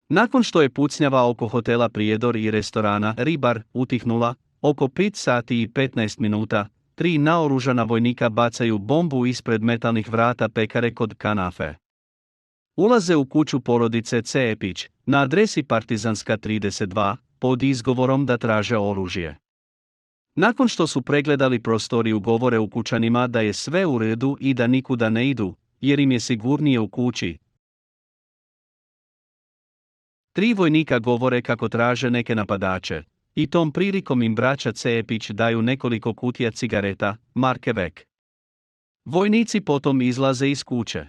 Nakon što je pucnjava oko hotela Prijedor i restorana Ribar utihnula, oko 5 sati i 15 minuta, 3 naoružana vojnika bacaju bombu ispred metalnih vrata pekare kod Kanafe. Ulaze u kuću porodice Cepić, na adresi Partizanska 32, pod izgovorom da traže oružje. Nakon što su pregledali prostoriju, govore ukućanima da je sve u redu i da nikuda ne idu, jer im je sigurnije u kući. 3 vojnika govore kako traže neke napadače, i tom prilikom im braća Cepić daju nekoliko kutija cigareta, marke Vek. Vojnici potom izlaze iz kuće.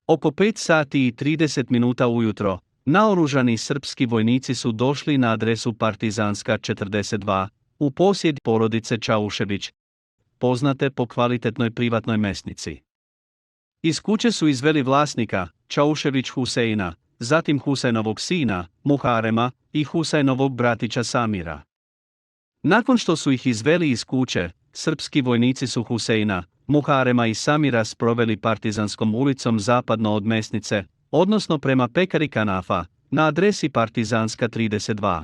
Oko 5 sati i 30 minuta ujutro, naoružani srpski vojnici su došli na adresu Partizanska 42, u posjed porodice Čaušević, poznate po kvalitetnoj privatnoj mesnici. Iz kuće su izveli vlasnika, Čaušević Huseina, zatim Husajnovog sina, Muharema, i Husajnovog bratića Samira. Nakon što su ih izveli iz kuće, srpski vojnici su Huseina, Muharema i Samira sproveli Partizanskom ulicom zapadno od mesnice, odnosno prema pekari Kanafa, na adresi Partizanska 32.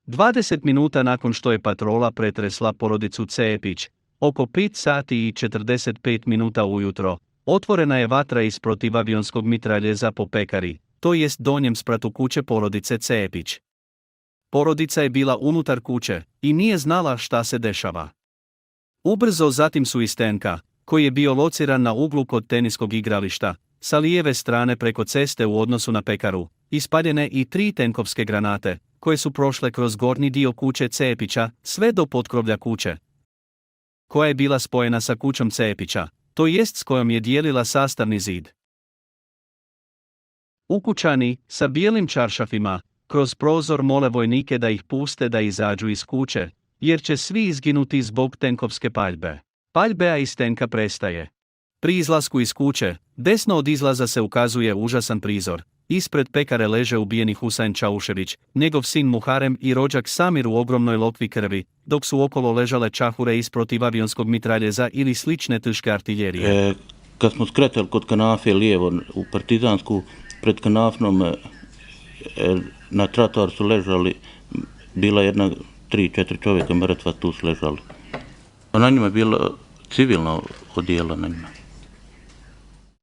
20 minuta nakon što je patrola pretresla porodicu Cepić, oko 5 sati i 45 minuta ujutro, otvorena je vatra iz protivavionskog mitraljeza po pekari, to jest donjem spratu kuće porodice Cepić. Porodica je bila unutar kuće i nije znala šta se dešava. Ubrzo zatim su iz tenka, koji je bio lociran na uglu kod teniskog igrališta, sa lijeve strane preko ceste u odnosu na pekaru, ispaljene i 3 tenkovske granate, koje su prošle kroz gornji dio kuće Cepića, sve do potkrovlja kuće, koja je bila spojena sa kućom Cepića, to jest s kojom je dijelila sastavni zid. Ukućani, sa bijelim čaršafima, kroz prozor mole vojnike da ih puste da izađu iz kuće, jer će svi izginuti zbog tenkovske paljbe. Paljba iz tenka prestaje. Pri izlasku iz kuće, desno od izlaza se ukazuje užasan prizor. Ispred pekare leže ubijeni Husain Čaušević, njegov sin Muharem i rođak Samir u ogromnoj lokvi krvi, dok su okolo ležale čahure iz protivavionskog mitraljeza ili slične teške artiljerije. Kad smo skretali kod Kanafe lijevo u Partizansku, pred Kanafnom na trotoaru su ležali, bila jedna 3-4 čovjeka mrtva, tu su ležali. Na njima je bilo civilno odijelo na njima.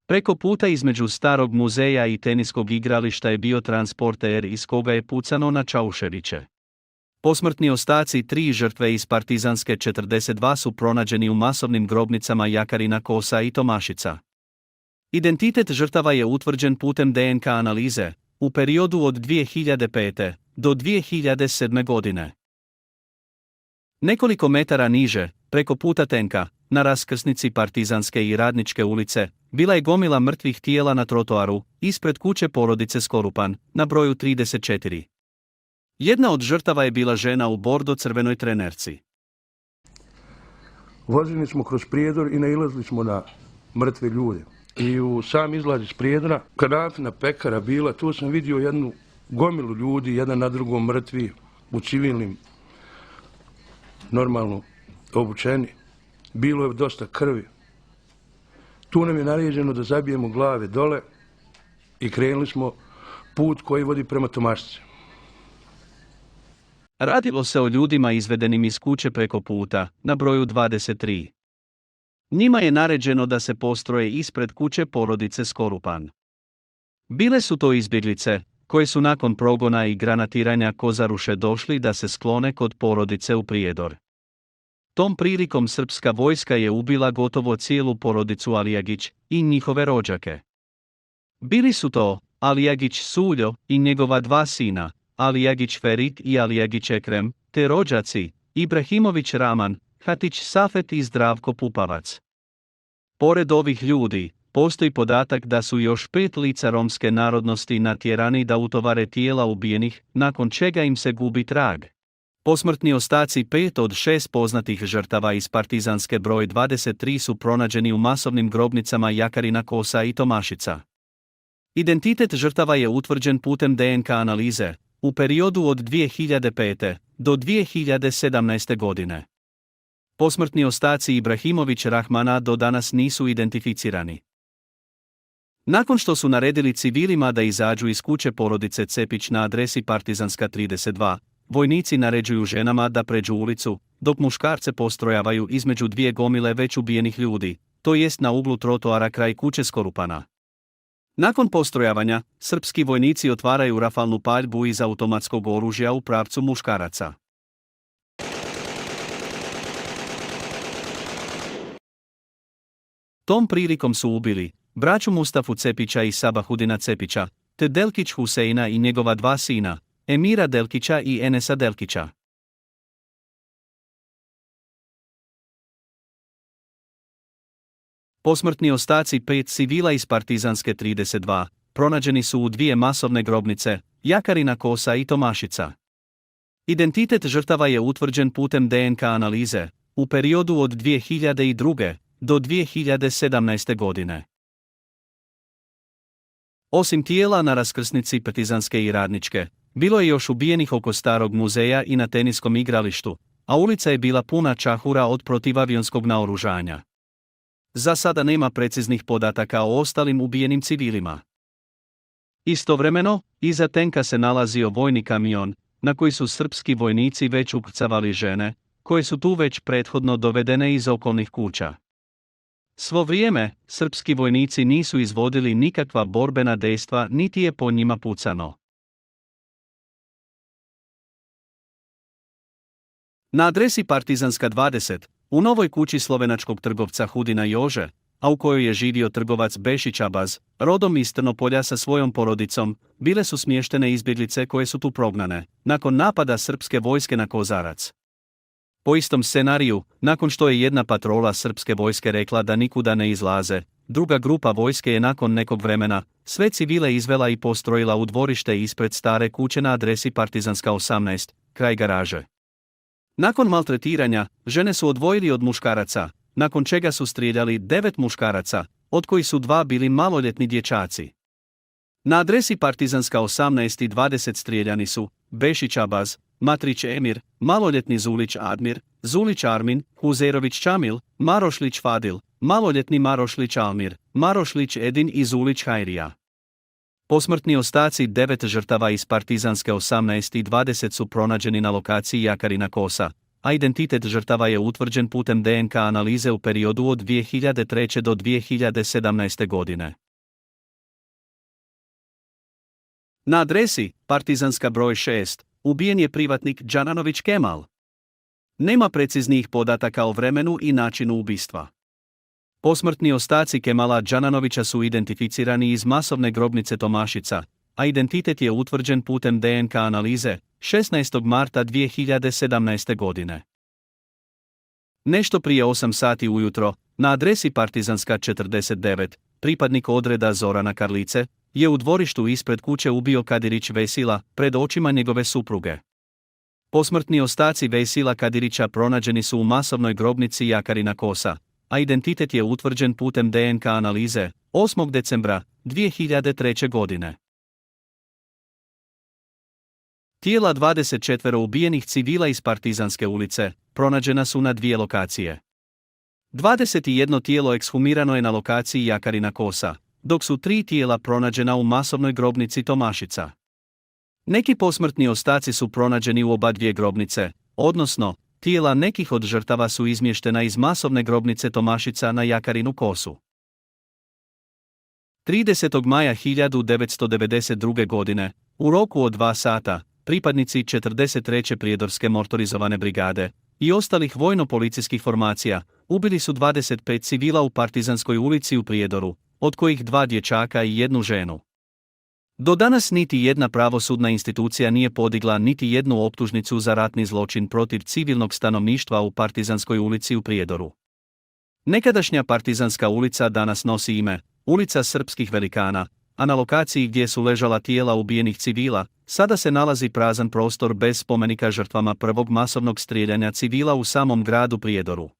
Preko puta između starog muzeja i teniskog igrališta je bio transporter iz koga je pucano na Čauševiće. Posmrtni ostaci 3 žrtve iz Partizanske 42 su pronađeni u masovnim grobnicama Jakarina Kosa i Tomašica. Identitet žrtava je utvrđen putem DNK analize, u periodu od 2005. do 2007. godine. Nekoliko metara niže, preko puta tenka, na raskrsnici Partizanske i Radničke ulice, bila je gomila mrtvih tijela na trotoaru, ispred kuće porodice Skorupan, na broju 34. Jedna od žrtava je bila žena u bordo-crvenoj trenerci. Vozili smo kroz Prijedor i nailazili smo na mrtve ljude. I u sam izlaz iz Prijedora, Kanafina pekara bila, tu sam vidio jednu gomilu ljudi, jedan na drugom mrtvi, u civilnim, normalno obučeni. Bilo je dosta krvi. Tu nam je naređeno da zabijemo glave dole i krenuli smo put koji vodi prema Tomašici. Radilo se o ljudima izvedenim iz kuće preko puta, na broju 23. Njima je naređeno da se postroje ispred kuće porodice Skorupan. Bile su to izbjeglice, koje su nakon progona i granatiranja Kozaruše došli da se sklone kod porodice u Prijedor. Tom prilikom srpska vojska je ubila gotovo cijelu porodicu Alijagić i njihove rođake. Bili su to Alijagić Suljo i njegova 2 sina, Alijagić Ferit i Alijagić Ekrem, te rođaci Ibrahimović Raman, Hatić Safet i Zdravko Pupavac. Pored ovih ljudi, postoji podatak da su još 5 lica romske narodnosti natjerani da utovare tijela ubijenih, nakon čega im se gubi trag. Posmrtni ostaci 5 od 6 poznatih žrtava iz Partizanske broj 23 su pronađeni u masovnim grobnicama Jakarina Kosa i Tomašica. Identitet žrtava je utvrđen putem DNK analize, u periodu od 2005. do 2017. godine. Posmrtni ostaci Ibrahimović Rahmana do danas nisu identificirani. Nakon što su naredili civilima da izađu iz kuće porodice Cepić na adresi Partizanska 32, vojnici naređuju ženama da pređu ulicu, dok muškarce postrojavaju između dvije gomile već ubijenih ljudi, to jest na uglu trotoara kraj kuće Skorupana. Nakon postrojavanja, srpski vojnici otvaraju rafalnu paljbu iz automatskog oružja u pravcu muškaraca. Tom prilikom su ubili braću Mustafu Cepića i Sabahudina Cepića, te Delkić Huseina i njegova dva sina, Emira Delkića i Enesa Delkića. Posmrtni ostaci 5 civila iz Partizanske 32 pronađeni su u dvije masovne grobnice, Jakarina Kosa i Tomašica. Identitet žrtava je utvrđen putem DNK analize u periodu od 2002. do 2017. godine. Osim tijela na raskrsnici Partizanske i Radničke, bilo je još ubijenih oko Starog muzeja i na teniskom igralištu, a ulica je bila puna čahura od protivavionskog naoružanja. Za sada nema preciznih podataka o ostalim ubijenim civilima. Istovremeno, iza tenka se nalazio vojni kamion, na koji su srpski vojnici već ukrcavali žene, koje su tu već prethodno dovedene iz okolnih kuća. Svo vrijeme, srpski vojnici nisu izvodili nikakva borbena dejstva niti je po njima pucano. Na adresi Partizanska 20, u novoj kući slovenačkog trgovca Hudina Jože, a u kojoj je živio trgovac Bešić Abaz, rodom iz Trnopolja sa svojom porodicom, bile su smještene izbjeglice koje su tu prognane, nakon napada srpske vojske na Kozarac. Po istom scenariju, nakon što je jedna patrola srpske vojske rekla da nikuda ne izlaze, druga grupa vojske je nakon nekog vremena sve civile izvela i postrojila u dvorište ispred stare kuće na adresi Partizanska 18, kraj garaže. Nakon maltretiranja, žene su odvojili od muškaraca, nakon čega su strijeljali 9 muškaraca, od kojih su 2 bili maloljetni dječaci. Na adresi Partizanska 18 i 20 strijeljani su Bešić Abaz, Matrić Emir, maloljetni Zulić Admir, Zulić Armin, Huzerović Čamil, Marošlić Fadil, maloljetni Marošlić Almir, Marošlić Edin i Zulić Hajrija. Posmrtni ostaci 9 žrtava iz Partizanske 18 i 20 su pronađeni na lokaciji Jakarina Kosa, a identitet žrtava je utvrđen putem DNK analize u periodu od 2003. do 2017. godine. Na adresi Partizanska broj 6 ubijen je privatnik Džananović Kemal. Nema preciznijih podataka o vremenu i načinu ubistva. Posmrtni ostaci Kemala Džananovića su identificirani iz masovne grobnice Tomašica, a identitet je utvrđen putem DNK analize 16. marta 2017. godine. Nešto prije 8 sati ujutro, na adresi Partizanska 49, pripadnik odreda Zorana Karlice je u dvorištu ispred kuće ubio Kadirić Vesila pred očima njegove supruge. Posmrtni ostaci Vesila Kadirića pronađeni su u masovnoj grobnici Jakarina Kosa, a identitet je utvrđen putem DNK analize 8. decembra 2003. godine. Tijela 24 ubijenih civila iz Partizanske ulice pronađena su na 2 lokacije. 21 tijelo ekshumirano je na lokaciji Jakarina Kosa, dok su 3 tijela pronađena u masovnoj grobnici Tomašica. Neki posmrtni ostaci su pronađeni u oba dvije grobnice, odnosno, tijela nekih od žrtava su izmještena iz masovne grobnice Tomašica na Jakarinu Kosu. 30. maja 1992. godine, u roku od 2 sata, pripadnici 43. prijedorske motorizovane brigade i ostalih vojno-policijskih formacija ubili su 25 civila u Partizanskoj ulici u Prijedoru, od kojih 2 dječaka i 1 ženu. Do danas niti jedna pravosudna institucija nije podigla niti jednu optužnicu za ratni zločin protiv civilnog stanovništva u Partizanskoj ulici u Prijedoru. Nekadašnja Partizanska ulica danas nosi ime Ulica srpskih velikana, a na lokaciji gdje su ležala tijela ubijenih civila, sada se nalazi prazan prostor bez spomenika žrtvama prvog masovnog strijeljanja civila u samom gradu Prijedoru.